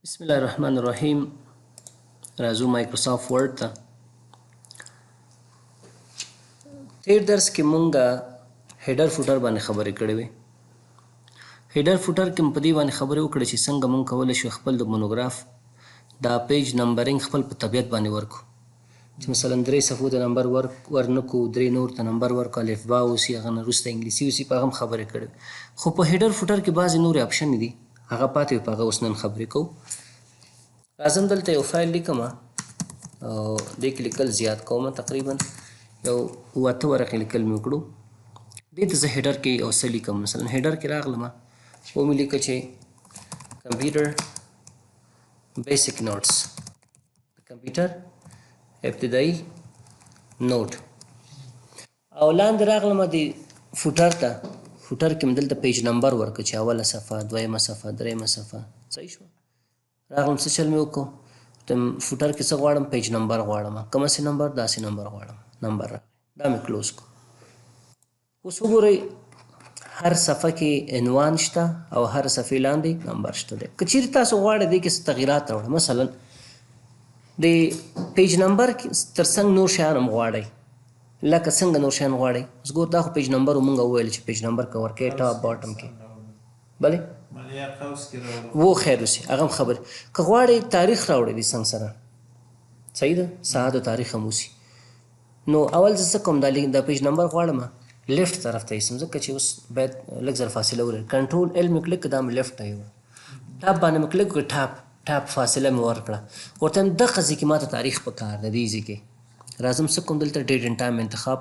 بسم الله الرحمن الرحیم. راځو مایکروسافټ ورډ ته. تیر درس کې مونږه هیډر فوټر باندې خبرې کړې وې. هیډر فوټر کې په دې باندې خبرې وکړې چې څنګه مونږ کولی شو خپل د مونوګراف دا پیج نمبرینګ خپل په طبیعت باندې ورکو، چې مثلا 3 صفحو ته نمبر ورنکو، 3 نور ته نمبر ورکو، الفبا اوسي، هغه نه وروسته انګلیسي اوسي، په هغه هم خبرې کړې. خو په هیډر فوټر کې بعضې نورې اپشن دي، هغه پاتې وي، په هغه اوس نن خبرې کوو. راځم دلته یو فایل لیکم او دې کې لیکل زیات کوم، تقریبا یو 8 ورقې لیکل مې وکړو. دې ته زه هیډر کې یو څه لیکم، مثلا هیډر کې راغلم و مې لیکه چې کمپیوټر بیسک نوټس، کمپیوټر ابتدایي نوټ، او لاندې راغلم د فوټر ته. فوټر کې مې دلته پیج نمبر ورکړه چې اوله صفحه، دویمه صفحه، دریمه صفحه. صحیح شو؟ راغلم څه چل مې وکړو، فوټر کې څه غواړم، پیج نمبر غواړم، کومسې نمبر، داسې نمبر غواړم، نمبر راغی، دا مې کلوز کړو. اوس وګورئ هر صفحه کې عنوان شته او هر صفحې لاندې نمبر شته دی. که چیرې تاسو غواړئ دې کې څه تغیرات راوړئ، مثلا د پیج نمبر تر څنګ نور شیان هم غواړئ، لکه څنګه نور شیان غواړئ. اوس ګور دا خو پیج نمبر مونږ وویل چې پیج نمبر کور کې ټاپ باټم کې، بلې و خیر اوسي، هغه هم خبرې. که غواړئ تاریخ راوړئ دې څنګ سره، صحیح ده، ساعت او تاریخ هم اوسي. نو اول زه څه کوم، دا پیج نمبر غواړم لیفټ طرف ته ایسم، ځکه چې اوس باید لږ زر فاصله ولري. کنټرول ال مې کلیک کړه، دا مې لیفټ ته یوړ، ټاپ باندې مې کلیک کړه، ټاپ فاصله مې ورکړه، ورته وایم دغه ځای کې ماته تاریخ پکار ده. دې ځای کې راځم څه کوم، دلته ډیټ اینډ ټایم انتخاب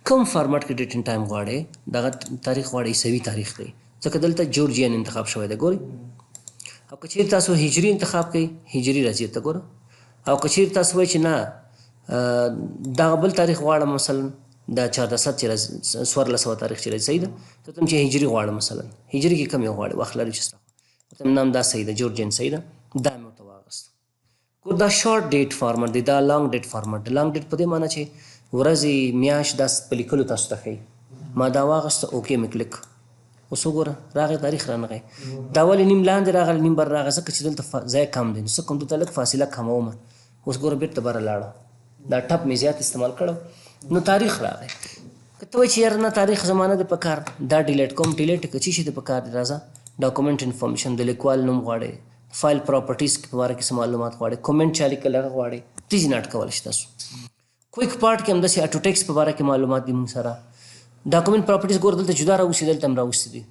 کوم فارمټ کې ډیټ اینډ ټایم غواړئ، دغه تاریخ غواړئ، عیسوي تاریخ دی، ځکه دلته جورجین انتخاب شوی دی. ګورئ، او که چیرې تاسو هجري انتخاب کوئ، هجري راځي ته ګوره. او که چیرې تاسو وایئ چې نه دغه بل تاریخ غواړم، مثلا دا 1400 چې راځي، 1400 تاریخ چې راځي، صحیح ده، ته ته چې هجري غواړم، مثلا هجري کې کم یو غواړئ، وخت لري چې ستا ته نام دا صحیح ده، جورجین صحیح ده، دا مې ورته واغسته. ګور دا شارټ ډیټ فارمټ دی، دا لانګ ډیټ فارمټ دی. لانګ ډیټ په دې معنی چې ورځې، میاشت، دا په لیکلو تاسو ته ښیي. ما دا واغسته، اوکې مې کلیک. اوس وګوره راغی تاریخ رانغی، دا ولې نیم لاندې راغلی، نیم بر راغی، ځکه چې دلته ځای کم دی. نو څه کوم، دلته لږ فاصله کموم. اوس ګوره بېرته بره لاړه، دا ټپ مې زیات استعمال کړو، نو تاریخ راغی. که ته وایې چې یاره نه تاریخ زما نه دی پکار، دا ډیلیټ کوم. ډیلیټ که څه شي دی پکار دی، راځه ډاکومنټ انفارمیشن، د لیکوال نوم غواړئ، فایل پراپرټیز په باره کې څه معلومات غواړئ، کومنټ چا لیکل هغه غواړئ، تیزي ناټ کولی شي تاسو. کویک پارټ کې همداسې اټو ټیکس په باره کې معلومات دي موږ سره. ډاکومنټ پراپرټیز ګوره دلته جدا راوستي، دلته هم راوستي دي،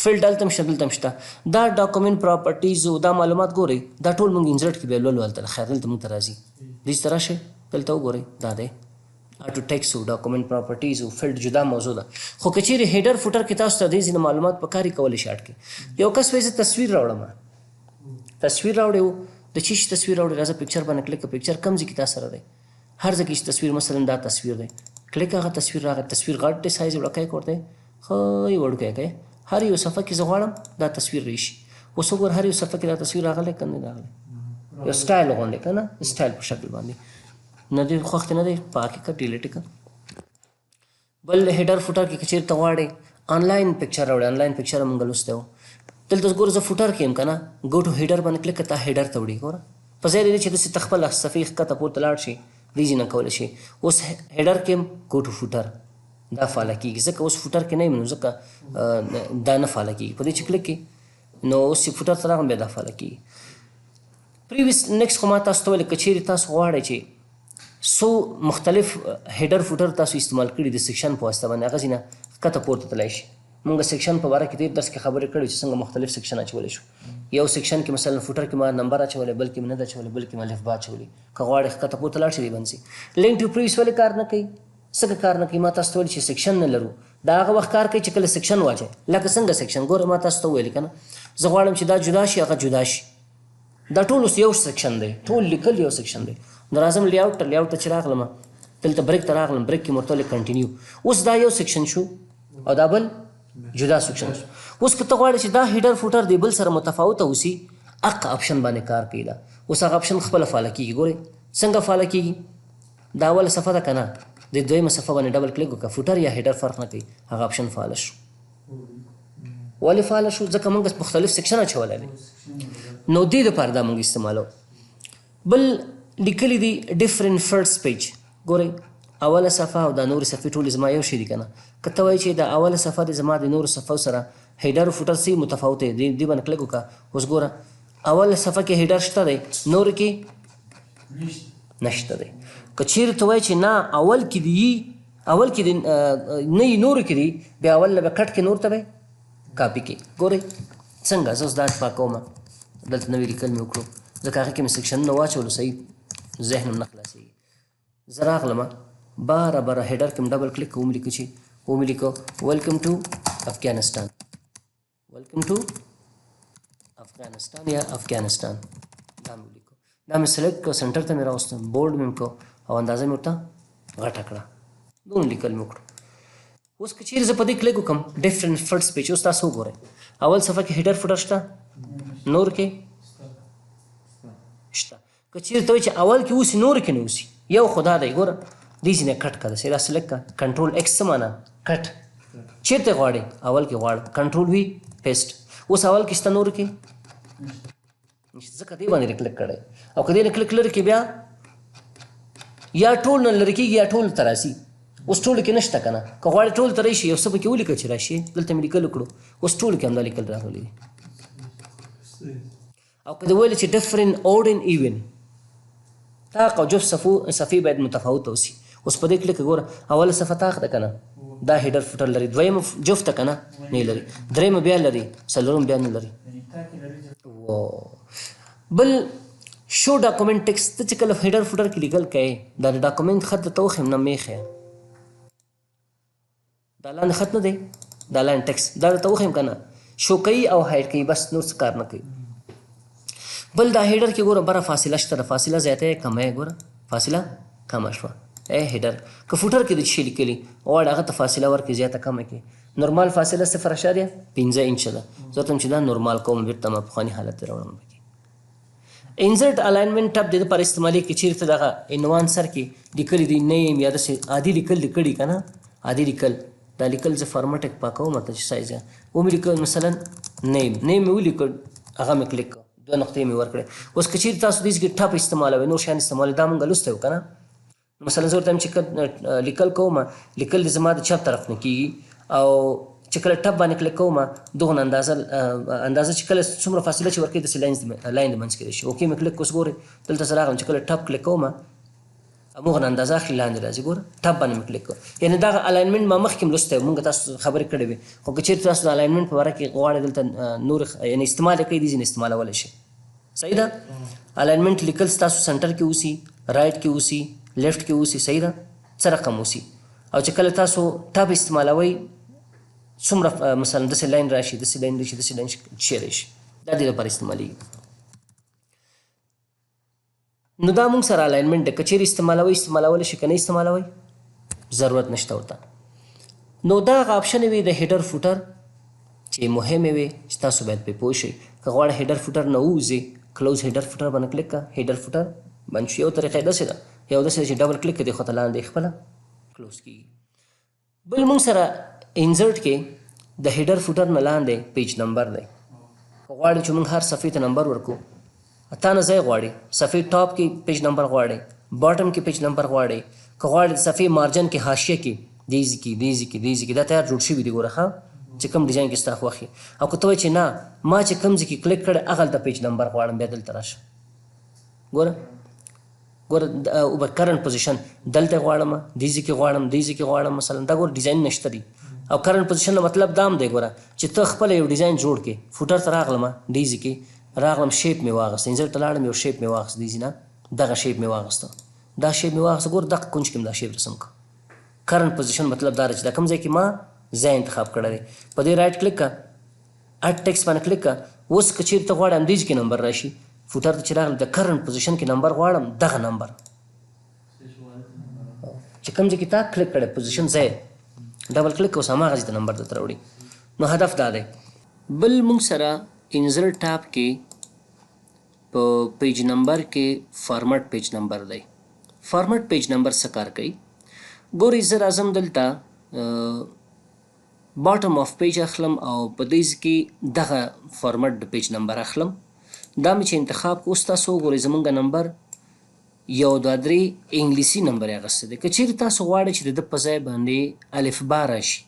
فیلډ هلته هم شته، دلته هم شته. دا ډاکومنټ پراپرټیز او دا معلومات ګورئ، دا ټول موږ انزرټ کې بیا لولو هلته، خیر دلته موږ ته راځي. دې ته راشئ، دلته وګورئ، دا دی اټو ټیکس او ډاکومنټ پراپرټیز او فیلډ جدا موضوع ده. خو که چیرې هیډر فوټر کې تاسو ته دې ځینې معلومات پکاري، کولی شي اټ کې. یو کس وایي زه تصویر راوړم، تصویر راوړی و، د چی شي تصویر راوړی، راځه پکچر باندې کلیک کړه. پکچر کوم ځای کې تا سره دی، هر ځای کې چې تصویر، مثلا دا تصویر دی، کلیک هغه تصویر راغی. تصویر غټ دی، سایز وړکی کوړی، ښه یې وړکی کوي. هر یو صفحه کې زه غواړم دا تصویر راشي. اوس وګوره هر یو صفحه کې دا تصویر راغلی که نه راغلی، یو سټایل غونډی که نه، سټایل په شکل باندې نه دی خوښ دی، نه دی پاکې کړه، ډیلیټ یې کړه. بل هیډر فوټر کې که چېرې ته غواړې آنلاین پکچر راوړې، آنلاین پکچر هم موږ لوستی و. دلته ګوره زه فوټر کې یم که نه، ګو ټو هیډر باندې کلیک کړه، تا هیډر ته وړي. ګوره په ځای دی چې داسې ته خپله صفحې ښکته پورته لاړ شي، دې ځای نه کولی شي. اوس هیډر کې یم، ګو ټو فوټر، دا فاله کېږي، ځکه اوس فوټر کې نه یم، نو ځکه دا نه فاله کېږي. په دې چې کلیک کړي نو اوس چې فوټر ته راغلم، بیا دا فاله کېږي. پریویس نیکسټ خو ما تاسو ته ویل، که چیرې تاسو غواړئ چې څو مختلف هیډر فوټر تاسو استعمال کړي د سیکشن په واسطه باندې، هغه ځینه ښکته پورته تللی شي. موږ سیکشن په باره کې ډېر درس کې خبرې کړې چې څنګه مختلف سیکشن اچولی شو. یو سیکشن کې مثلا فوټر کې ما نمبر اچولی، بل کې مې نه ده اچولی، بل کې مې الفبا اچولی. که غواړې ښکته پورته لاړ شي، دی بند شي. لینک ټو پریویس ولې کار نه کوي، څنګه کار نه کوي؟ ما تاسو ته ویل چې سیکشن نه لرو، دا هغه وخت کار کوي چې کله سیکشن واچوي. لکه څنګه سیکشن، ګوره ما تاسو ته وویل که نه، زه غواړم چې دا جدا شي، هغه جدا شي، دا ټول اوس یو سیکشن دی، ټول لیکل یو سیکشن دی. نو راځم لیاوټ ته، لیاوټ ته چې راغلم، دلته بریک ته راغلم، بریک کې مې ورته ویل کنټینیو. اوس دا یو سیکشن شو او دا بل جدا سیکشن شو. اوس که ته غواړې چې دا هیډر فوټر دی بل سره متفاوته اوسي، هغه اپشن باندې کار کوي. دا اوس هغه اپشن خپله فاله کېږي. ګورئ څنګه فاله کېږي، دا اوله صفحه ده که نه، د دویمه صفحه باندې ډبل کلیک وکړه، فوټر یا هیډر فرق نه کوي، هغه اپشن فعاله شو. ولې فعاله شو؟ ځکه موږ مختلف سیکشن اچولی دی. نو دې دپاره دا موږ استعمالو. بل لیکلی دي ډفرنٹ فرست پیج. ګورئ اوله صفحه او دا نورې صفحې ټولې زما یو شی دي که نه. که ته وایي چې دا اوله صفحه د زما د نورو صفحو سره هیډر او فوټر څه متفاوت دی، دې باندې کلک وکړه. اوس ګوره اوله صفحه کې هیډر شته دی، نورو کې نشته دی. که چیرې ته وایي چې نه اول کې دي، اول کې نه یي نورو کې دي، بیا اول نه به کټ کې نور ته به کاپي کې. ګورئ څنګه زه اوس دا پاکوم، دلته نوې لیکل مې وکړو ځکه هغې کې مې سیکشنونه واچولو، صحیح ذهن هم نه خلاصېږي. زه راغلم باره باره هیډر کې م ډبل کلیک کوم، لیکو چې ومې لیکو ویلکم ټو افغانستان، ویلکم ټو افغانستان یا افغانستان، دا مې ولیکو. دا مې سلیکټ کړو، سنټر ته مې راوستم، بورډ مې کړو او اندازه مې ورته غټه کړه. دونه لیکل مې وکړو. اوس که چیرې زه په دې کلیک وکړم ډفرنٹ فرست پیج، اوس تاسو وګورئ اول صفحه کې هیډر فوټر شته، نور کې شته. که چیرې ته وایي چې اول کې اوسي نور کې نه اوسي، یو خو دا دی ګوره دې ځینې کټ کړه، داسې دا سلیکټ کړه، کنټرول ایکس څه معنا کټ. چیرته غواړې اول کې غواړه، کنټرول وي پیسټ. اوس اول کې شته نور کې نشته، ځکه دې باندې کلیک کړی. او که دې نه کلیک لرې کې بیا یا ټول نه لرې کېږي یا ټول ته راسي. اوس ټولو کې نشته که نه، که غواړې ټول ته راشي یو څه پکې ولیکه چې راشي. دلته مې لیکل وکړو، اوس ټولو کې همدا لیکل راغلی دي. او که دې ویل چې ډفرنٹ اود اینڈ ایون، طاق او جفت صفحې باید متفاوته اوسي. اوس په دې کلیک ګوره اوله صفحه طاق ده که نه، دا هیډر فوټر لري، دویمه جفت ده که نه نه لري، درېیمه بیا لري، څلورم بیا نه لري. بل شو ډاکومنټ ټکس، ته چې کله هیډر فوټر کې لیکل کوې دا د ډاکومنټ خط درته وښیم نه مې ښیه، دا لاندې خط نه دی، دا لاندې ټکس دا درته وښیم که نه، شو کوي او هایډ کوي، بس نور څه کار نه کوي. بل دا هیډر کې ګوره بره فاصله شته ده، فاصله زیاته یې کمه یې، ګوره فاصله کمه شوه. هیډر که فوټر کې د شي لیکلي غواړې هغه ته فاصله ورکړي زیاته کمه کړي. نورمال فاصله 0.5 انچه ده، زه ورته چې دا نورمال کوم، بېرته ما پخواني حالت ته راوړم. پکې انزرټ الاینمنټ ټب د دې لپاره استعمالېږي که چېرې ته دغه عنوان سر کې لیکلي دي نیم یا داسې عادي لیکل دې کړي که نه، عادي لیکل دا لیکل زه فارمټ یې پاکوم ته چې سایز ومې لیکل مثلا نیم مې ولیکل، هغه مې کلیک کړ، 2 نقطې مې ورکړې. اوس که چېرې تاسو دې کې ټپ استعمالوئ، نور شیان استعمالوئ، دا مونږ لوستی وو که نه. مثلا زه ورته چې لیکل کوم، لیکل دې زما د چپ طرف نه کېږي، او چې کله ټپ باندې کلیک کوم دغه اندازه چې کله څومره فاصله چې ورکوي داسې لاین د منځ کې دی شي. اوکې مې کلیک اوس ګورئ دلته زه راغلم چې کله ټپ کلیک کوم همغه اندازه اخلي لاندې راځي. ګوره ټپ باندې مې کلیک کړ، یعنې دغه الاینمنټ ما مخکې هم لوستی مونږ تاسو خبرې کړې وې. خو که چېرې تاسو د الاینمنټ په باره کې غواړئ دلته نور یعنې استعمال یې کوئ، دې ځینې استعمالولی شئ. صحیح ده. الاینمنټ لیکل ستاسو سنټر کې اوسي، رایټ کې اوسي، لیفټ کې اوسي، صحیح ده، څه رقم اوسي. او چې کله تاسو ټپ استعمالوئ څومره مثلا داسې لاین راشي، داسې لاین راشي، داسې لاین چیرې شي، دا دې لپاره استعمالېږي. نو دا مونږ سره الاینمنټ ده، که چیرې استعمالولی شي که نه استعمالوئ ضرورت نشته ورته. نو دا هغه آپشن وي د هیډر فوټر چې مهمې وي چې تاسو باید پرې پوه شئ. که غواړئ هیډر فوټر نه ووځئ، کلوز هیډر فوټر باندې کلیک کړه، هیډر فوټر باندې یو طریقه یې داسې ده، یو داسې ده چې ډبل کلیک کړئ خو ته لاندې خپله کلوز کېږي. بل مونږ سره انزرټ کې د هیډر فوټر نه لاندې پیج نمبر دی. که غواړئ چې مونږ هر صفحې ته نمبر ورکړو، تا نه ځای غواړي، صفحې ټاپ کې پیج نمبر غواړئ، باټم کې پیج نمبر غواړئ، که غواړئ د صفحې مارجن کې حاشیه کې دې ځای کې دا تیار جوړ شوي دي. ګوره ښه چې کوم ډیزاین کې ستا خوښ وي. او که ته وایې چې نه ما چې کوم ځای کې کلیک کړی هغلته پیج نمبر غواړم، بیا دلته راشه. ګوره کرنټ پوزیشن دلته غواړم، دې ځای کې غواړم، دې ځای کې غواړم، مثلا دا ګوره ډیزاین نشته دی. او کرنټ پوزیشن نه مطلب دا هم دی ګوره چې ته خپله یو ډیزاین جوړ کړې، فوټر ته راغلم، دې ځای کې راغلم، شیپ مې واغسته، انزرټ ته لاړم، یو شیپ مې واغسته، دې ځای نه دغه شیپ مې واغسته، دا شیپ مې واغسته، ګوره دغه کونج کې مې دا شیپ رسم کړه. کرنټ پوزیشن مطلب دا چې دا کوم ځای کې ما ځای انتخاب کړی دی. په دې رایټ کلیک کړه، اډ ټیکسټ باندې کلیک کړه. اوس که چېرې ته غواړې همدې ځای کې نمبر راشي، فوټر ته چې راغلم د کرنټ پوزیشن کې نمبر غواړم، دغه نمبر چې کوم ځای کې تا کلیک کړی پوزیشن ځای ډبل کلیک اوس هماغه ځای ته نمبر درته راوړي. نو هدف دا دی. بل مونږ سره انزرټ ټاب کې په پیج نمبر کې فارمټ پیج نمبر دی. فارمټ پیج نمبر څه کار کوي؟ ګورئ زه راځم دلته باټم آف پیج اخلم او په دې کې دغه فارمټ د پیج نمبر اخلم. دا مې چې انتخاب کو اوس تاسو وګورئ زمونږ نمبر 1 2 3 انګلیسي نمبر یې اخیستی دی. که چیرې تاسو غواړئ چې د ده په ځای باندې الفبا راشي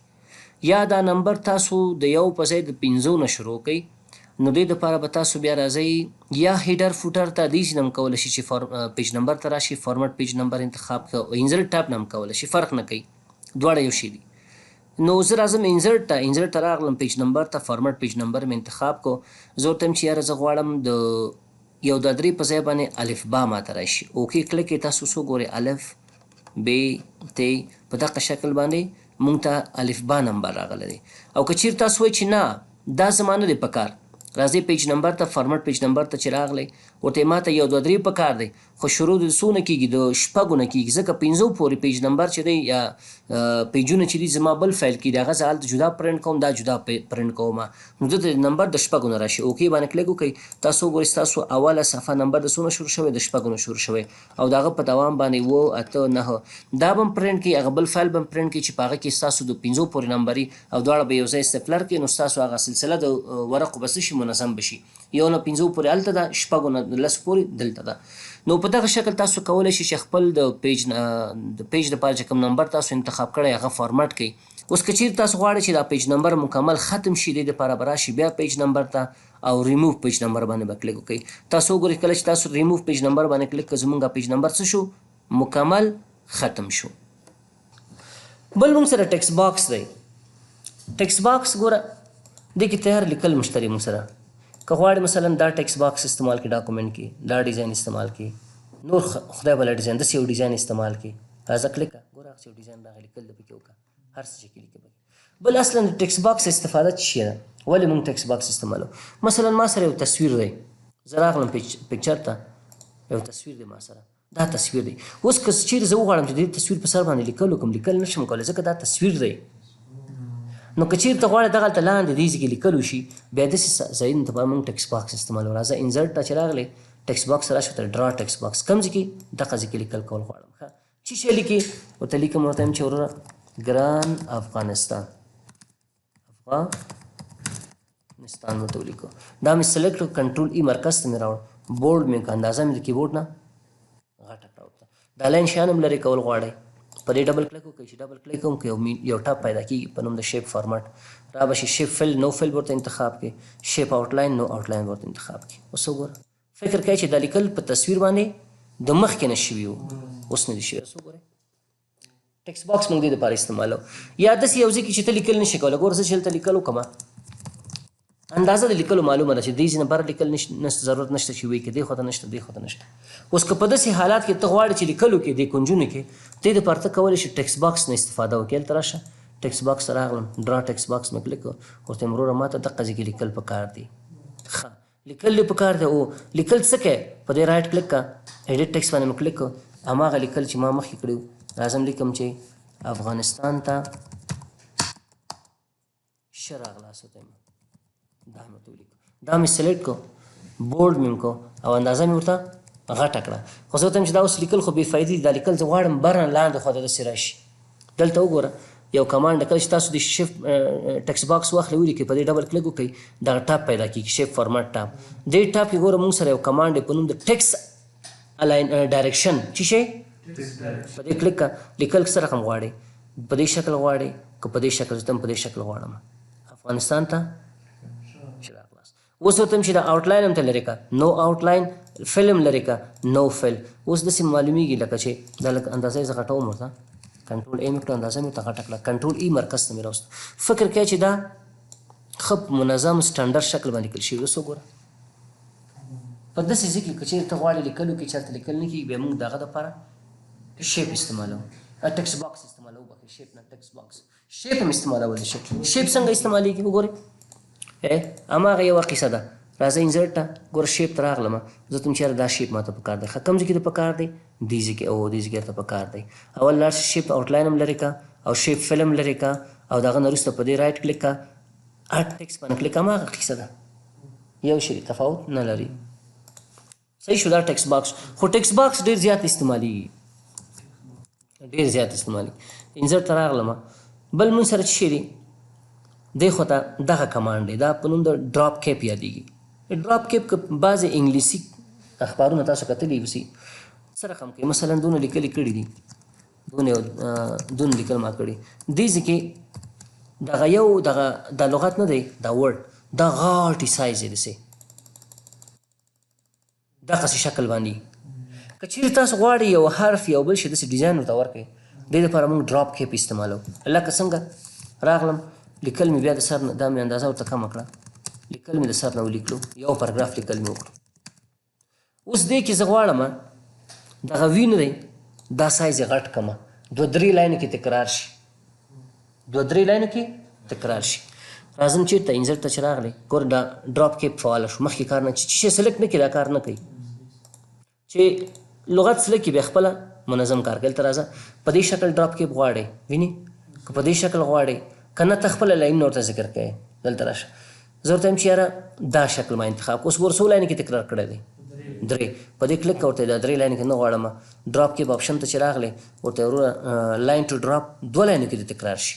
یا دا نمبر تاسو د یو په ځای د 5 نه شروع کوئ نو دې دپاره به تاسو بیا راځئ یا هیډر فوټر ته داسې نه هم کولی شي چې پیج نمبر ته راشي فارمټ پیج نمبر انتخاب کړه او انزرټ ټیب نه هم کولی شي فرق نه کوي دواړه یو شی دي. نو زه راځم انزرټ ته راغلم پیج نمبر ته فارمټ پیج نمبر مې انتخاب کو زه ورته یم چې یاره زه غواړم د 1 2 3 په ځای باندې الفبا ماته راشي. اوکې کلک یې تاسو څو ګورئ الف ب ت په دغه شکل باندې مونږ ته الفبا نمبر راغلی دی. او که چیرې تاسو وایئ چې نه دا زما نه دی پکار راځئ پیج نمبر ته فارمټ پیج نمبر ته چې راغلی ورته ما ته 1 2 3 پکار دی خو شروع د څو نه کېږي د شپږو نه کېږي ځکه 5 پورې پیج نمبر چې دی یا پیجونه چې دي زما بل فایل کې دي هغه زه هلته جدا پرنټ کوم دا جدا پرنټ کوم نو دلته نمبر د شپږو نه راشي. اوکې باندې کلیک وکړئ تاسو وګورئ ستاسو اوله صفحه نمبر د څو نه شروع شوی د شپږو نه شروع شوی او د هغه په دوام باندې 7 8 9 دا به هم پرنټ کړي هغه بل فایل به هم پرنټ کړي چې په هغه کې ستاسو د 5 پورې نمبري او دواړه به یو ځای استپلر کړي نو ستاسو هغه سلسله د ورقو به څه شي منظم بشي یو نه 5 پورې هلته ده شپږو نه 10 پورې دلته ده. نو په دغه شکل تاسو کولی شئ چې خپل د پیج دپاره چې کوم نمبر تاسو انتخاب کړی هغه فارمټ کړئ. اوس که چیرې تاسو غواړئ چې دا پیج نمبر مکمل ختم شي دې دپاره به راشي بیا پیج نمبر ته او ریموو پیج نمبر باندې به کلیک وکړئ. تاسو وګورئ کله چې تاسو ریموو پیج نمبر باندې کلیک کړئ زموږ پیج نمبر څه شو مکمل ختم شو. بل موږ سره ټیکسټ باکس دی. ټیکسټ باکس ګوره دې کې تیار لیکل مشتری موږ سره که غواړې مثلا دا ټیکسټ باکس استعمال کړي ډاکومنټ کې دا ډیزاین استعمال کړي نور خدای بله ډیزاین داسې یو ډیزاین استعمال کړي راځه کلیک کړه ګوره هغسې یو ډیزاین راغلی لیکل د پکې وکړه هر څه چې کې لیکې پکې. بل اصلا د ټیکسټ باکس استفاده څه شی ده ولې موږ ټیکسټ باکس استعمالو مثلا ما سره یو تصویر دی زه راغلم پکچر ته یو تصویر دی ما سره دا تصویر دی. اوس که چیرې زه وغواړم چې د دې تصویر په سر باندې لیکل وکړم لیکل نه شم کولی ځکه دا تصویر دی. نو که چیرې ته غواړې دغلته لاندې دې ځای کې لیکل وشي بیا داسې ځایونو ته به موږ ټیکسټ باکس استعمالو. راځه انزرټ ته چې راغلی ټیکسټ باکس راشي ورته ډرا ټیکسټ باکس کوم ځای کې دغه ځای کې لیکل کول غواړم ښه څه شی لیکي ورته لیکم ورته یم چې وروره ګران افغانستان مې ورته ولیکو دا مې سلیکټ کړو کنټرول ای مرکز ته مې راوړ بورډ مې که اندازه مې د کیبورډ نه غټه کړه ورته دا لاین شیان هم لرې کول غواړئ په دې ډبل کلیک وکړئ چې ډبل کلیک کوم که یو ټاپ پیدا کېږي په نوم د شیپ فارمټ را به شي شیپ فل نو فل ورته انتخاب کړئ شیپ آوټلاین نو آوټلاین ورته انتخاب کړئ. اوس وګوره فکر کوئ چې دا لیکل په تصویر باندې د مخکې نه شوي وو اوس نه دي شوي. اوس وګورئ ټیکسټ باکس موږ دې دپاره استعمالو یا داسې یو ځای کې چې ته لیکل نه شي کولی ګوره زه چې هلته لیکل وکړم اندازه د لیکلو معلومه ده چې دې ځای نه بره لیکل نشته ضرورت نشته چې وایي که دې خوا ته نشته دې خوا ته نشته. اوس که په داسې حالات کې ته غواړې چې لیکل وکړې دې کونجونو کې دې دپاره ته کولی شي ټیکسټ باکس نه استفاده وکړې هلته راشه ټیکسټ باکس ته راغلم ډرا ټیکسټ باکس مې کلیک کړو ورته یم وروره ما ته دقه ځای کې لیکل پکار دي ښه لیکل دې پکار دی او لیکل څه کوې په دې رایټ کلیک کړه ایډیټ ټیکسټ باندې مې کلیک کړو هماغه لیکل چې ما مخکې کړي وو راځم لیکم چې افغانستان ته ښه راغلاست ورته یم دا مې ورته ولیکو دا مې سلیکټ کړو بورډ مې کړو او اندازه مې ورته غټه کړه خو زه ورته یم چې دا اوس لیکل خو بې فایدې دي دا لیکل زه غواړم بر نه لاندې خوا ته داسې راشي. دلته وګوره یو کمانډ کله چې تاسو د شیفټ ټیکسټ باکس واخلئ ولیکئ په دې ډبل کلیک وکړئ دغه ټاپ پیدا کېږي شیپ فارمټ ټاپ دې ټاپ کې ګوره موږ سره یو کمانډ دی په نوم د ټیکسټ الاین ډایرکشن څه شی په دې کلیک کړه لیکل څه رقم غواړئ په دې شکل غواړئ که په دې شکل زه په دې شکل غواړم افغانستان ته اوس ورته چې دا آوټلاین هم ته لرې کړه نو آوټلاین فلم لرې کړه نو فل اوس داسې معلومیږي لکه چې دا لکه اندازه یې زه غټوم ورته کنټرول ای مې کړه اندازه مې ورته غټه کړه کنټرول ای مرکز ته مې راوست فکر کوه چې دا ښه منظم سټنډرډ شکل باندې لیکل شوي اوس وګوره په داسې ځای کې که چېرې ته غواړې لیکل وکړې چېرته لیکل نه کېږي بیا موږ د هغه دپاره شیپ استعمالوو ټیکسټ باکس استعمالوو بخښئ شیپ نه ټیکسټ باکس شیپ هم استعمالولی شي شیپ څنګه استعمالیږي وګورئ هماغه یوه قیصه ده راځه انزرټ ته ګوره شیپ ته راغلم زه ته چېرې دا شیپ ماته پکار دی ښه کوم ځای کې ته پکار دی دې ځای کې او دې ځای کې درته پکار دی اول لاړ شي شیپ آوټلاین هم لرې کړه او شیپ فلم لرې کړه او د هغه نه وروسته په دې رایټ کلیک کړه اټ ټیکسټ باندې کلیک هماغه قیصه ده یو شی تفاوت نه لري صحیح شو دا ټیکسټ باکس خو ټیکسټ باکس ډېر زیات استعمالیږي ډېر زیات استعمالیږي انزرټ ته راغلم بل مونږ سره څه شی دی دې خوا ته دغه کمانډ دی دا په نوم د ډراپ کیپ یادېږي ډراپ کیپ که بعضې انګلیسي اخبارونه تاسو کتلی اوسي څه رقم کوي مثلا دونه لیکلي کړي دي دونه لیکل ما کړي دې ځای کې دغه یو دغه دا لغت نه دی دا ورډ دا غاټې سایز یې داسې دغسې شکل باندې که چیرې تاسو غواړئ یو حرف یو بل شي داسې ډیزاین ورته ورکړئ دې دپاره موږ ډراپ کیپ استعمالوو لکه څنګه راغلم لیکل مې بیا د سر نه دا مې اندازه ورته کمه کړه لیکل مې د سر نه ولیکلو یو پاراګراف لیکل مې وکړو اوس دې کې زه غواړم دغه وي نه دی دا سایز یې غټ کړمه 2-3 لاینو کې تکرار شي 2-3 لاینو کې تکرار شي راځم چېرته انزر ته چې راغلی ګوره دا ډراپ کیپ فعاله شو مخکې کار نه چې شی سلیکټ نه کړي دا کار نه کوي چې لغت سلیکټ کړي بیا خپله منظم کار کوي دلته راځه په دې شکل ډراپ کیپ غواړئ ویني که په دې شکل غواړئ که نه ته خپله لاینونه ورته ذکر کوئ دلته راشه زه ورته یم چې یاره دا شکل ما انتخاب اوس ګوره څو لاینې کې تکرار کړی دی 3 په دې کلیک ورته دا 3 لاینې کې نه غواړم ډراپ کیپ آپشن ته چې راغلی ورته وروره لاین ټو ډراپ 2 لاینو کې دې تکرار شي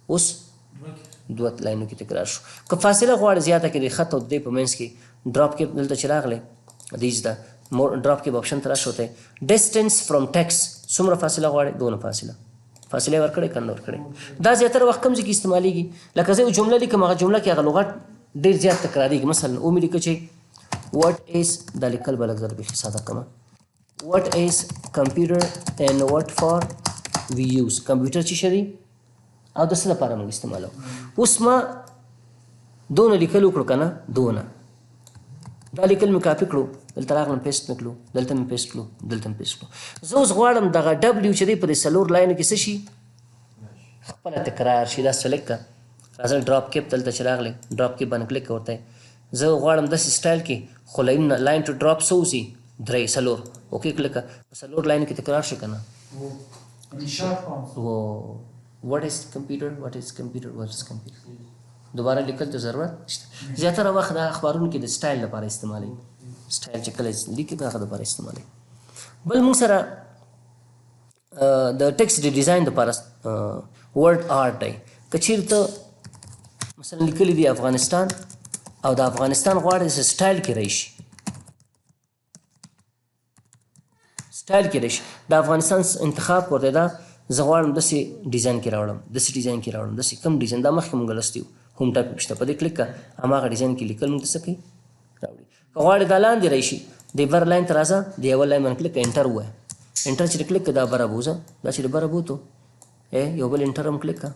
اوس 2 لاینو کې تکرار شو که فاصله غواړئ زیاته کړي خط او دې په منځ کې ډراپ کیپ دلته چې راغلی دیز ده ډراپ کیپ آپشن ته راشه ورته ډسټنس فرام ټیکسټ څومره فاصله غواړئ دونه فاصله ورکړئ که نه ورکړئ دا زیاتره وخت کوم ځای کې استعمالیږي لکه زه یو جمله لیکم هغه جمله کې هغه لغت ډېر زیات تکراریږي مثلا ومې لیکه چې what is دا لیکل به لږ زر بیخي ساده کړمه what is computer and what for we use کمپیوټر چې شي او د څه لپاره موږ استعمالوو اوس ما دونه لیکل وکړو که نه دونه دا لیکل مې کاپي کړو دلته راغلم پیسټ مې کړو دلته مې پیسټ کړو دلته مې پیسټ کړو زه اوس غواړم دغه ډبلیو چې دی په دې 4 لاینو کې څه شي خپله تکرار شي دا سلیکټ کړه راځه ډراپ کیپ دلته چې راغلی ډراپ کیپ باندې کلیک ورته زه غواړم داسې سټایل کې خو لاین ټو ډراپ څه اوسي 3 4 اوکې کلیک کړه په 4 لاینو کې تکرار شي که نه what is computer دوباره لیکل ته ضرورت نشته زیاتره وخت دا اخبارونو کې د سټایل لپاره استعمالوي سټایل چې کله لیکي د هغه لپاره استعمالوي بل موږ سره د ټیکسټ د ډیزاین لپاره ورډ آرټ دی که چیرې ته مثلا لیکلی دی افغانستان او د افغانستان غواړې سټایل کې راشي سټایل کې راشي د افغانستان انتخاب ورته دا زه غواړم داسې ډیزاین کې راوړم داسې کم ډیزاین دا مخکې موږ لوستی وو هوم ټاپ شته په دې کلیک کړه هماغه ډیزاین کې لیکل موږ ته څه کوي راوړي که غواړې دا لاندې راشي د بر لاین ته راځه د یوه لاین باندې کلیک کړه انټر ووایه انټر چې کلیک کړه دا بره بوځه دا چې بره بوتو یو بل انټر هم کلیک کړه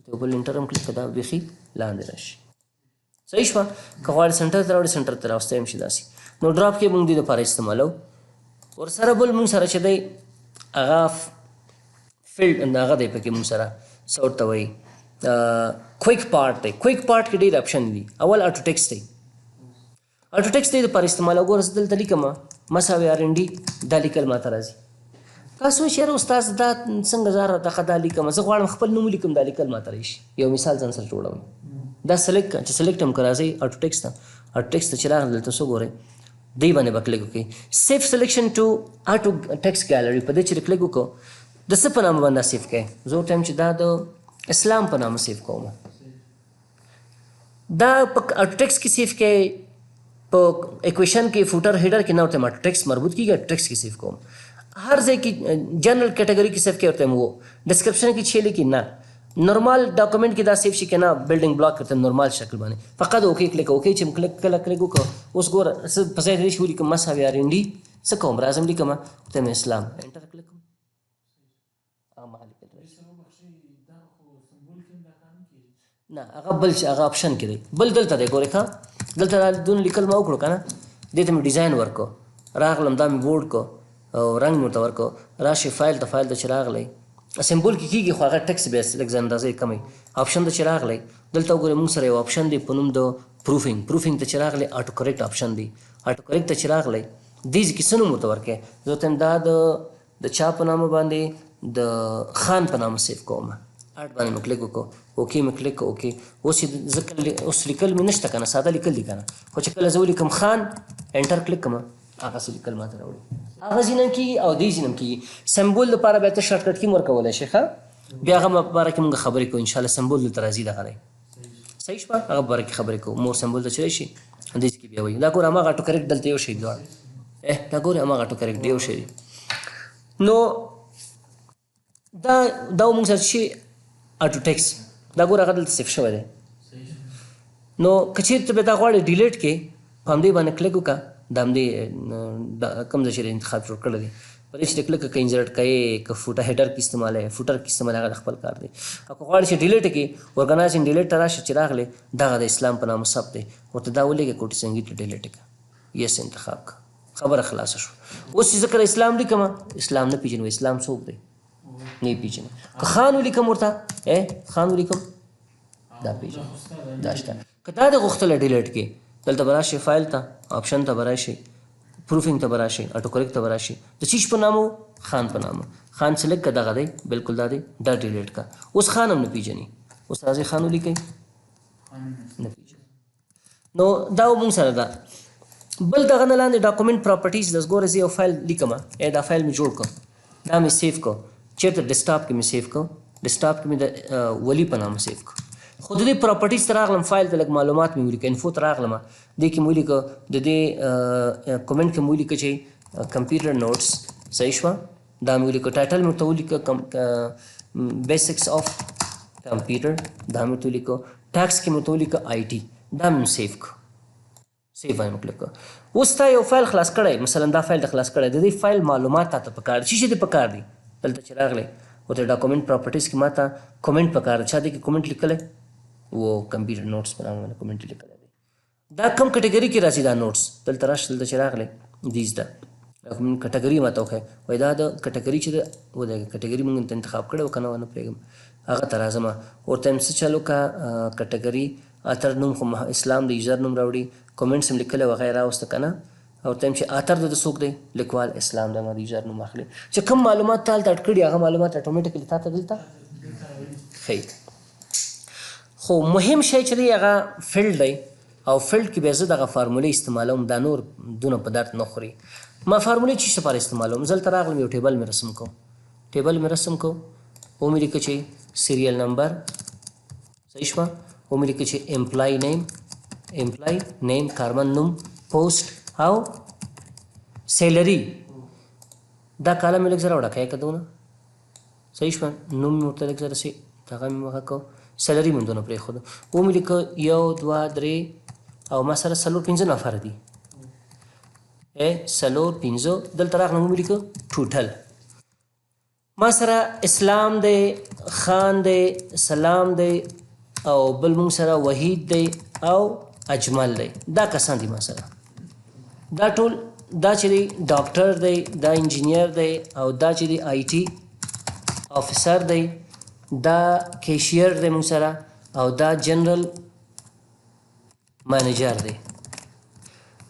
یو بل انټر هم کلیک کړه دا بیخي لاندې راشي صحیح شوه که غواړې سنټر ته راوړې سنټر ته راوستی هم شي داسې نو ډراپ کې موږ دې دپاره استعمالوو ورسره بل موږ سره چې دی هغه فیلډ هغه دی پکې موږ سره څه ورته وایي کویک پارټ دی کویک پارټ کې ډېر اپشن دي اول آټو ټیکسټ دی آټو ټیکسټ دی دپاره استعمالوو ګوره زه دلته لیکم مساوي آر ان ډي دا لیکل ماته راځي تاسو وایئ یاره استاد دا څنګه زه دغه دا لیکم زه غواړم خپل نوم ولیکم دا لیکل ماته راشي یو مثال ځان سره جوړوم دا سلیکټ کړه چې سلیکټ هم که راځئ آټو ټیکسټ ته آټو ټیکسټ ته چې راغله دلته څه ګورئ دی باندې به کلیک وکړئ سیف سلیکشن ټو آټو ټیکسټ ګیلري په دې چې کلیک وکړو د څه په نامه باندې سیف کړئ زه ورته یم چې دا د اسلام په نامه سیف کوم دا په آټو ټیکسټ کې سیف کړئ په ایکویشن کې فوټر هیډر کې نه ورته آټو ټیکسټ مربوط کېږي آټو ټیکسټ کې سیف کوم هر ځای کې جنرل کیټګري کې سیف کړئ ورته یم ډسکرپشن کې چې لیکي نه نورمال ډاکومنټ کې دا سیف شي که نه بلډینګ بلاک ورته نورمال شکل باندې فقط اوکې کلیک اوکې چې کله کلیک وکړو اوس ګوره څه په ځای د دې چې ولیکم مساوي آر ان ډي څه کوم راځم لیکم ورته مې اسلام انټر کلیک کوم نه هغه بل هغه آپشن کې دی بل دلته دی ګورې ښه دلته دونه لیکل ما وکړو که نه دې ته مې ډیزاین ورکړو راغلم دا مې بورډ کو او رنګ مې ورته ورکړو راشي فایل ته چې راغلی سمبول کې کېږي خو هغه ټیکسټ بیا لږ اندازه یې کمی آپشن ته چې راغلی دلته وګورئ موږ سره یو آپشن دی په نوم د پروفینګ ته چې راغلی آټو کریکټ آپشن دی آټو کریکټ ته چې راغلی دې کې څه نوم ورته ورکړی زه ورته دا د چا په نامه باندې د خان په نامه سیف کوم آټ باندې مې کلیک وکړو اوکې مې کلیک اوکې اوس لیکل مې نشته که نه ساده لیکل دي که نه خو چې کله زه ولیکم خان انټر کلیک کړم هغسې لیکل ماته راوړي هغه ځینه هم کېږي او دې ځینه هم کېږي سمبول لپاره بیا ته شارټکټ کې هم ورکولی شي ښه بیا هغه باره کې مونږ خبرې کوو انشاءالله سمبول دلته راځي دغه دی صحیح شوه هغه باره کې خبرې کوو مور سمبول ته چلی شي دې کې بیا وایي دا ګوره هماغه اټو کریکټ دلته یو شی دواړه دا ګوره هماغه اټو کریکټ یو شی دی نو دا موږ سره شي اټو ټیکس دا ګوره هغه دلته صفر شوی دی نو که چېرته به دا غواړې ډیلیټ کې په همدې باندې کلیک وکړه د همدې کوم ځای چې انتخاب جوړ کړی دی په دې چې کلیک که انزرټ کوې که فوټر هیډر کې استعمالوې فوټر کې استعمال هغه د خپل کار دی او که غواړې چې ډیلیټ کې ارګنایزینګ ډیلیټ ته راشي چې راغلی دغه د اسلام په نامه ثبت دی ورته دا ولېږه کوټې سنګي ته ډیلیټ کړه یس انتخاب کړه خبره خلاصه شو اوس چې ذکر اسلام لیکم اسلام نه پیژنو اسلام څوک دی نه پیژنو که خان ولیکم ورته خان ولیکم دا پیژنو دا شته که دا د غوښتله ډیلیټ کې دلته به راشي فایل ته آپشن ته به راشي پروفینګ ته به راشي اټو کریکټ ته به راشي د چیش په نامو خان په نامو خان سلیکټ که دغه دی بلکل دا دی دا ډیلیټ کا اوس خان هم نه پیژني اوس راځي خان ولیکئ نه پیژني نو دا مونږ سره ده بل دغه نه لاندې ډاکومنټ پراپرټیز د ګوره زه یو فایل لیکم دا فایل مې جوړ کړ دا مې سیف کړ چېرته ډیسکټاپ کې مې سیف کړ ډیسکټاپ کې مې د ولی په نامه سیف کړ خو د دې پراپرټیز ته راغلم فایل ته لږ معلومات مې ولیکه انفو ته راغلم دې کې مې ولیکه د دې کومنټ کې مې ولیکه چې کمپیوټر نوټس صحیح شوه دا مې ولیکه ټایټل مې ورته ولیکه بیسکس آف کمپیوټر دا مې ورته ولیکه ټیکس کې مې ورته ولیکه آی ټي دا مې سیف کړ سیف باندې مې کلیک کړ اوس تا یو فایل خلاص کړی مثلا دا فایل ته خلاص کړی د دې فایل معلومات تاته پکار دي چې دې پکار دي دلته چې راغلی ورته ډاکومنټ پراپرټیز کې ما ته کومنټ پکار چا دی کې کومنټ لیکلی वो computer notes पर मैंने कमेंट लिखा है دا کم کټګوري کې راځي دا نوټس دلته راشه دلته چې راغلی دیز دا کوم کټګوري ماته وښیه وایي دا د کټګوري چې و د کټګوري موږ انتخاب کړی و که نه ونه پرېږدم هغه ته راځم ورته یم څه چلو که کټګوري اتر نوم خو اسلام د یوزر نوم راوړي کومنټس هم لیکلی وغیره راوسته که نه ورته یم چې اتر د څوک دی لیکوال اسلام د ما د یوزر نوم اخلي چې کوم معلومات تا هلته اډ کړي هغه معلومات اټومیټیکلي تا ته دلته ښیي خو مهم شی چې دی هغه فیلډ دی او فیلډ کې بیا زه دغه فارمولې استعمالوم دا نور دونه په درد نه خوري ما فارمولې چې څه لپاره استعمالوم زه دلته راغلم یو ټیبل مې رسم کو ومې لیکه چې سیریل نمبر صحیح شوه ومې لیکه چې امپلای نیم کارمن نوم پوسټ او سیلري دا کالم مې لږ زره وډکه که دونه صحیح شوه نوم مې ورته لږ زره دغه مې وغه کو سیلري مې دونه پرېښوده ومې لیکه 1 2 3 او ما سره 4-5 نفر دي 4-5 دلته راغلم ومې لیکه ټوټل ما سره اسلام دی خان دی سلام دی او بل مونږ سره وحید دی او اجمل دی دا کسان دي ما سره دا ټول دا چې دی ډاکټر دی دا انجینیر دی او دا چې دی آی ټي آفیسر دی دا کیشیر دی مونږ سره او دا جنرل مینیجر دی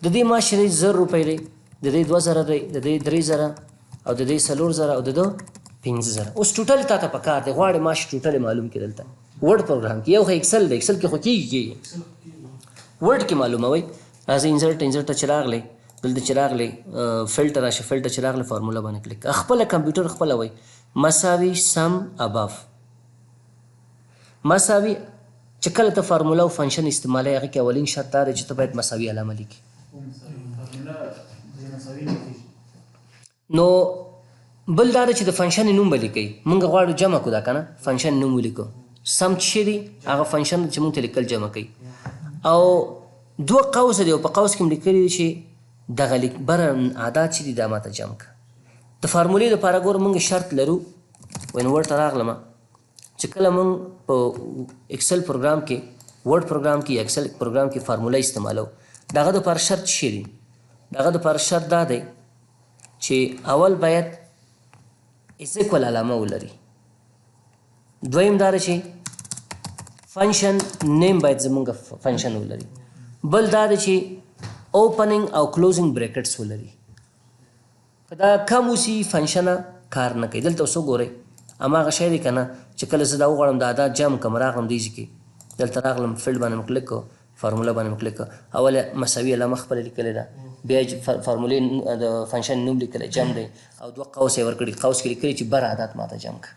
د دې معاش دی 1000 روپۍ دی د دې 2000 دی د دې 3000 او د دې 4000 او د دې 5000 اوس ټوټل تا ته پکار دی غواړې معاش ټوټل معلوم کړي دلته ورډ پروګرام کې یو خو ایکسل دی ایکسل کې خو کېږي ورډ کې معلوموئ راځئ انزرټ ته چې راغلی دلته چې راغلی فلټر راشي فلټر چې راغلی فارموله باندې کلیک خپله کمپیوټر خپله وایي مساوي سم اباف مساوي چې کله ته فارموله او فنکشن استعمالوي هغې کې اولین شرط دا دی چې ته باید مساوي علامه لیکي نو بل دا دی چې د فنکشن نوم به لیکئ موږ غواړو جمع کړو دا که نه فنکشن نوم ولیکو سم چې دی هغه فنکشن چې موږ ته لیکل جمع کوي او 2 قوس دی او په قوس کې هم لیکلي دي چې دغه بره عادات چې دي دا ماته جمع کړه د فارمولې دپاره ګوره موږ شرط لرو وین ورډ ته راغلمه چې کله موږ په ایکسل پروګرام کې ورډ پروګرام کې یا ایکسل پروګرام کې فارموله استعمالو دغه دپاره شرط څه دی دغه دپاره شرط دا دی چې اول باید ایکوال علامه ولري دویم دا دی چې فنکشن نیم باید زمونږ فنکشن ولري بل دا دی چې اوپننګ او کلوزنګ بریکټس ولري که دا کم وسي فنکشنه کار نه کوي دلته اوس وګورئ هماغه شی دی که نه چې کله زه دا وغواړم دا عدد جمع کړم راغلم دې ځای کې دلته راغلم فیلډ باندې مې کلیک کړو فارموله باندې مې کلیک کړو اوله مساوي علامه خپله لیکلې ده بیا فارمولې د فنکشن نوم لیکلی جمع دی او 2 قوس یې ورکړي قوس کې لیکلي چې بر عدد ماته جمع کړه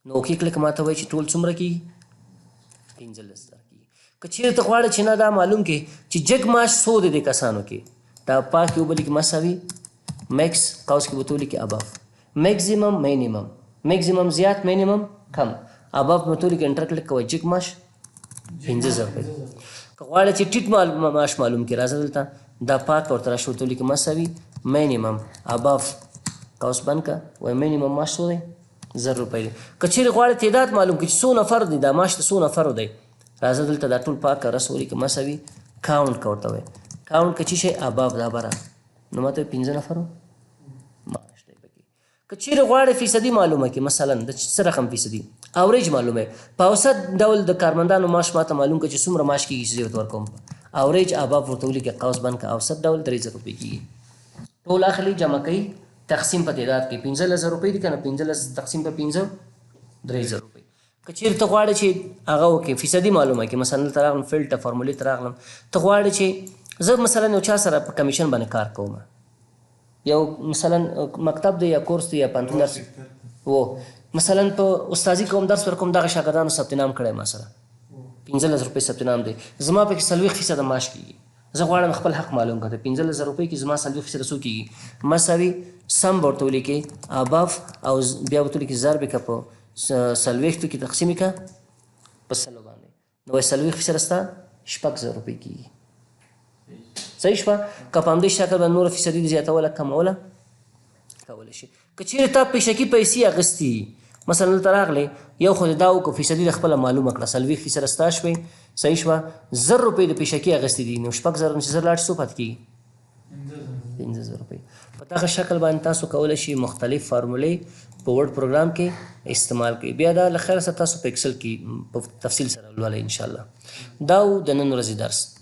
نو اوکې کلیک ماته وایي چې ټول څومره کېږي 15 درکېږي که چیرې ته غواړې چې نه دا معلوم کړي چې جګ معاش څو دی د کسانو کې دا پاک یو بل کې مساوي میکس قوس کې به ته ولیکې اباف میکزیمم مینیمم میکزیمم زیات مینیمم کم اباف به ته ولیکې انټر کلیک کوئ جګ معاش 50,000 روپۍ که غواړې چې ټیټ معاش معلوم کړي راځه دلته دا پاک ورته راشي ورته ولیکې مساوي مینیمم اباف قوس بند که وایي مینیمم معاش څو دی 1000 روپۍ دی که چیرې غواړې تعداد معلوم کړي چې څو نفر دی دا معاش د څو نفرو دی راځه دلته دا ټول پاک رس ولیکې مساوي کاونټ که ورته وایي کاونټ که چې شی اباف دا بره نو ماته 15 نفرو معاش دی پکې که چیرې غواړې فیصدي معلومه کړي مثلا د څه رقم فیصدي اوریج معلومه په اوسط ډول د کارمندانو معاش ماته معلوم کړه چې څومره معاش کېږي چې زه ورته ورکوم اوریج اباف ورته ولیکې قوس بند که اوسط ډول 3000 روپۍ کېږي ټول اخلي جمع کوي تقسیم په تعداد کې 15,000 روپۍ دي که نه 15 تقسیم په 15 3000 روپۍ که چیرې ته غواړې چې هغه وکړې فیصدي معلومه کړي مثلا دلته راغلم فلټ فارمولې ته راغلم ته غواړې چې زه مثلا یو چا سره په کمیشن باندې کار کوم یو مثلا مکتب دی یا کورس دی یا پوهنتون درس و مثلا په استادي کوم درس ورکوم دغه شاګردانو ثبت نام کړی ما سره 15,000 روپۍ ثبت نام دی زما پکې 40% معاش کېږي زه غواړم خپل حق معلوم کړم 15,000 روپۍ کې زما 40% څو کېږي مساوي سم به ورته ولیکې اباف او بیا به ورته ولیکې ضرب که په 40 کې تقسیم که په 100 باندې نو وایي 40% ستا 6,000 روپۍ کېږي صحیح شوه که په همدې شکل باندې نوره فیصدي د زیاتوله کموله کولی شي که چیرې تا پیشکي پیسې اخیستي مثلا دلته راغلی یو خو دا وکړو فیصدي د خپله معلومه کړه 40% ستا شوې صحیح شوه 1000 روپۍ د پیشکي اخیستې دي نو 6,000 چې 1000 لاړ شي څو پاتې کېږي 15,000 روپۍ په دغه شکل باندې تاسو کولی شئ مختلف فارمولې په ورډ پروګرام کې استعمال کړئ بیا دا له خیره سره تاسو په ایکسل کې په تفصیل سره لولئ انشاءالله دا و د نن ورځې درس